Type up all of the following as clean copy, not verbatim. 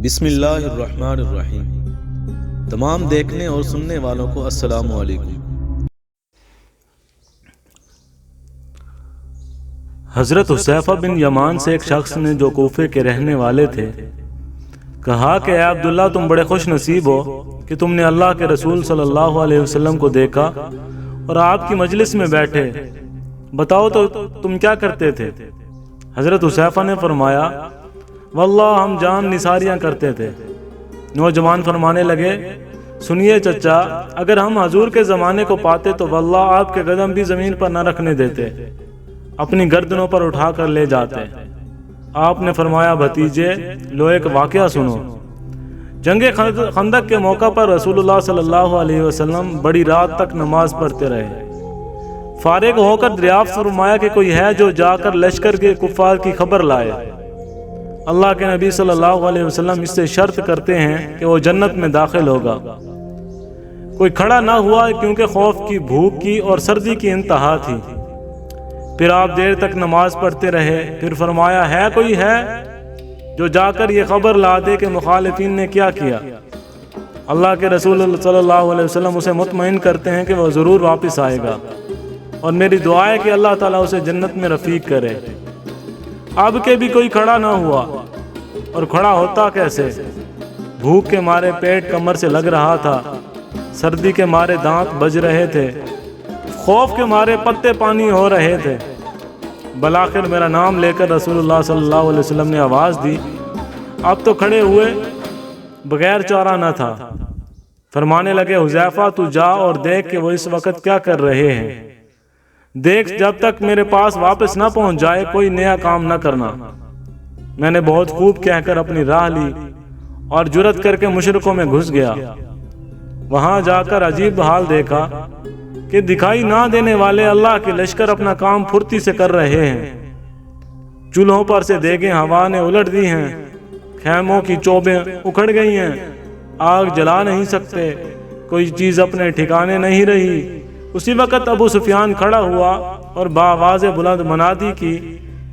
بسم اللہ الرحمن الرحیم۔ تمام دیکھنے اور سننے والوں کو السلام علیکم۔ حضرت حذیفہ بن یمان سے ایک شخص نے جو کوفے کے رہنے والے تھے کہا کہ اے عبداللہ، تم بڑے خوش نصیب ہو کہ تم نے اللہ کے رسول صلی اللہ علیہ وسلم کو دیکھا اور آپ کی مجلس میں بیٹھے، بتاؤ تو تم کیا کرتے تھے؟ حضرت حذیفہ نے فرمایا، واللہ ہم جان نثاریاں کرتے تھے۔ نوجوان فرمانے لگے، سنیے چچا، اگر ہم حضور کے زمانے کو پاتے تو واللہ آپ کے قدم بھی زمین پر نہ رکھنے دیتے، اپنی گردنوں پر اٹھا کر لے جاتے۔ آپ نے فرمایا، بھتیجے لو ایک واقعہ سنو۔ جنگ خندق کے موقع پر رسول اللہ صلی اللہ علیہ وسلم بڑی رات تک نماز پڑھتے رہے۔ فارغ ہو کر دریافت فرمایا کہ کوئی ہے جو جا کر لشکر کے کفار کی خبر لائے۔ اللہ کے نبی صلی اللہ علیہ وسلم اس سے شرط کرتے ہیں کہ وہ جنت میں داخل ہوگا۔ کوئی کھڑا نہ ہوا کیونکہ خوف کی، بھوک کی اور سردی کی انتہا تھی۔ پھر آپ دیر تک نماز پڑھتے رہے، پھر فرمایا، ہے کوئی ہے جو جا کر یہ خبر لا دے کہ مخالفین نے کیا کیا؟ اللہ کے رسول صلی اللہ علیہ وسلم اسے مطمئن کرتے ہیں کہ وہ ضرور واپس آئے گا، اور میری دعا ہے کہ اللہ تعالیٰ اسے جنت میں رفیق کرے۔ اب کے بھی کوئی کھڑا نہ ہوا، اور کھڑا ہوتا کیسے؟ بھوک کے مارے پیٹ کمر سے لگ رہا تھا، سردی کے مارے دانت بج رہے تھے، خوف کے مارے پتے پانی ہو رہے تھے۔ بلاخر میرا نام لے کر رسول اللہ صلی اللہ علیہ وسلم نے آواز دی، اب تو کھڑے ہوئے بغیر چارہ نہ تھا۔ فرمانے لگے، حذیفہ تو جا اور دیکھ کہ وہ اس وقت کیا کر رہے ہیں، دیکھ جب تک میرے پاس واپس نہ پہنچ جائے کوئی نیا کام نہ کرنا۔ میں نے بہت خوب کہہ کر اپنی راہ لی اور جرأت کر کے مشرکوں میں گھس گیا۔ وہاں جا کر عجیب حال دیکھا کہ دکھائی نہ دینے والے اللہ کے لشکر اپنا کام پھرتی سے کر رہے ہیں۔ چولہوں پر سے دیگیں ہوا نے الٹ دی ہیں، خیموں کی چوبیں اکھڑ گئی ہیں، آگ جلا نہیں سکتے، کوئی چیز اپنے ٹھکانے نہیں رہی۔ اسی وقت ابو سفیان کھڑا ہوا اور بآواز بلند منادی کی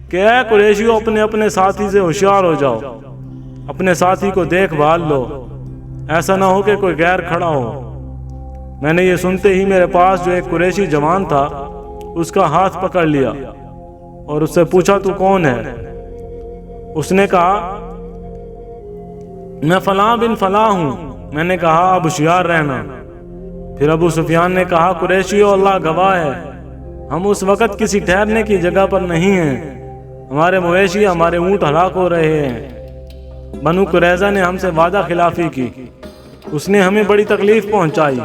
کہ اے قریشیو، اپنے اپنے ساتھی سے ہوشیار ہو جاؤ، اپنے ساتھی کو دیکھ بھال لو، ایسا نہ ہو کہ کوئی غیر کھڑا ہو۔ میں نے یہ سنتے ہی میرے پاس جو ایک قریشی جوان تھا اس کا ہاتھ پکڑ لیا اور اس سے پوچھا، تو کون ہے؟ اس نے کہا، میں فلاں بن فلاں ہوں۔ میں نے کہا، اب ہوشیار رہنا۔ پھر ابو سفیان نے کہا، قریشیو، اللہ گواہ ہے، ہم اس وقت کسی ٹھہرنے کی جگہ پر نہیں ہیں، ہمارے مویشی، ہمارے اونٹ ہلاک ہو رہے ہیں۔ بنو قریظہ نے ہم سے وعدہ خلافی کی، اس نے ہمیں بڑی تکلیف پہنچائی،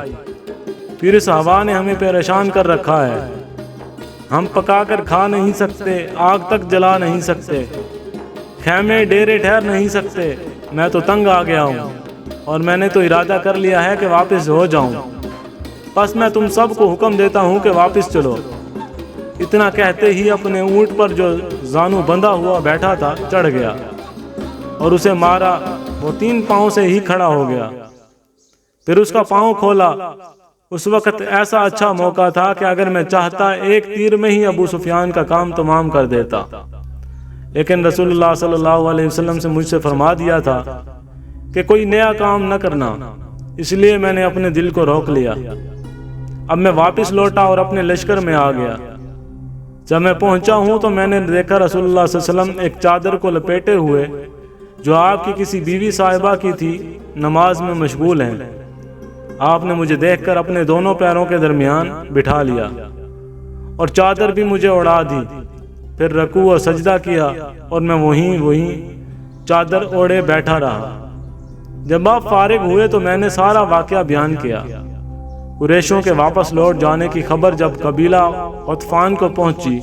پھر اس ہوا نے ہمیں پریشان کر رکھا ہے، ہم پکا کر کھا نہیں سکتے، آگ تک جلا نہیں سکتے، خیمے ڈیرے ٹھہر نہیں سکتے۔ میں تو تنگ آ گیا ہوں اور میں نے تو ارادہ کر لیا ہے کہ واپس ہو جاؤں، بس میں تم سب کو حکم دیتا ہوں کہ واپس چلو۔ اتنا کہتے ہی اپنے اونٹ پر جو زانو بندھا ہوا بیٹھا تھا چڑھ گیا اور اسے مارا، وہ 3 پاؤں سے ہی کھڑا ہو گیا۔ پھر اس کا پاؤں کھولا۔ اس وقت ایسا اچھا موقع تھا کہ اگر میں چاہتا ایک تیر میں ہی ابو سفیان کا کام تمام کر دیتا، لیکن رسول اللہ صلی اللہ علیہ وسلم سے مجھ سے فرما دیا تھا کہ کوئی نیا کام نہ کرنا، اس لیے میں نے اپنے دل کو روک لیا۔ اب میں واپس لوٹا اور اپنے لشکر میں آ گیا۔ جب میں پہنچا ہوں تو میں نے دیکھا رسول اللہ صلی اللہ علیہ وسلم ایک چادر کو لپیٹے ہوئے جو آپ کی کسی بیوی صاحبہ کی تھی نماز میں مشغول ہیں۔ آپ نے مجھے دیکھ کر اپنے دونوں پیروں کے درمیان بٹھا لیا اور چادر بھی مجھے اڑا دی، پھر رکوع اور سجدہ کیا اور میں وہیں چادر اوڑے بیٹھا رہا۔ جب آپ فارغ ہوئے تو میں نے سارا واقعہ بیان کیا۔ قریشوں کے واپس لوٹ جانے کی خبر جب قبیلہ غطفان کو پہنچی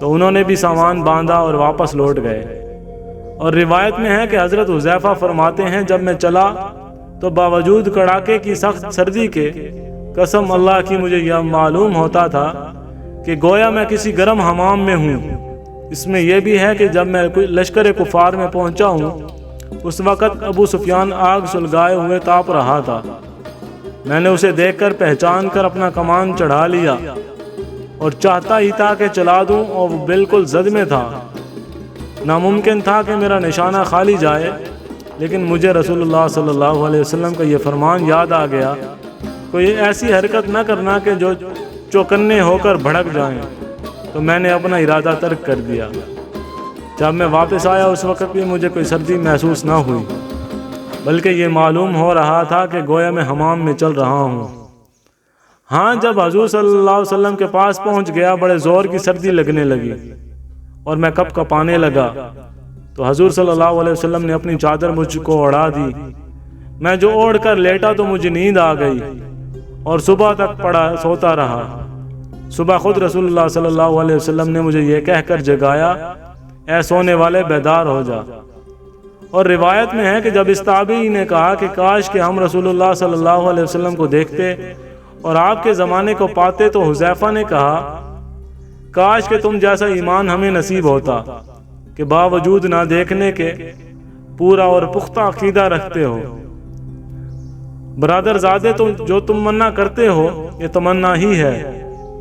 تو انہوں نے بھی سامان باندھا اور واپس لوٹ گئے۔ اور روایت میں ہے کہ حضرت حذیفہ فرماتے ہیں، جب میں چلا تو باوجود کڑاکے کی سخت سردی کے قسم اللہ کی مجھے یہ معلوم ہوتا تھا کہ گویا میں کسی گرم حمام میں ہوں۔ اس میں یہ بھی ہے کہ جب میں لشکر کفار میں پہنچا ہوں اس وقت ابو سفیان آگ سلگائے ہوئے تاپ رہا تھا۔ میں نے اسے دیکھ کر پہچان کر اپنا کمان چڑھا لیا اور چاہتا ہی تھا کہ چلا دوں، اور وہ بالکل زد میں تھا۔ ناممکن تھا کہ میرا نشانہ خالی جائے، لیکن مجھے رسول اللہ صلی اللہ علیہ وسلم کا یہ فرمان یاد آ گیا، کوئی ایسی حرکت نہ کرنا کہ جو چوکنے ہو کر بھڑک جائیں، تو میں نے اپنا ارادہ ترک کر دیا۔ جب میں واپس آیا اس وقت بھی مجھے کوئی سردی محسوس نہ ہوئی، بلکہ یہ معلوم ہو رہا تھا کہ گویا میں حمام میں چل رہا ہوں۔ ہاں، جب حضور صلی اللہ علیہ وسلم کے پاس پہنچ گیا بڑے زور کی سردی لگنے لگی اور میں کپ کپانے لگا، تو حضور صلی اللہ علیہ وسلم نے اپنی چادر مجھ کو اڑا دی۔ میں جو اوڑھ کر لیٹا تو مجھے نیند آ گئی اور صبح تک سوتا رہا۔ صبح خود رسول اللہ صلی اللہ علیہ وسلم نے مجھے یہ کہہ کر جگایا، اے سونے والے بیدار ہو جا۔ اور روایت میں ہے کہ جب اس تابعی نے کہا کہ کاش کہ ہم رسول اللہ صلی اللہ علیہ وسلم کو دیکھتے اور آپ کے زمانے کو پاتے، تو حذیفہ نے کہا، کاش کہ تم جیسا ایمان ہمیں نصیب ہوتا کہ باوجود نہ دیکھنے کے پورا اور پختہ عقیدہ رکھتے ہو۔ برادر زادے، جو تم منع کرتے ہو یہ تمنا ہی ہے،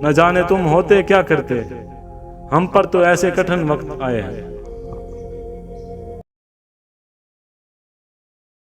نہ جانے تم ہوتے کیا کرتے، ہم پر تو ایسے کٹھن وقت آئے ہیں۔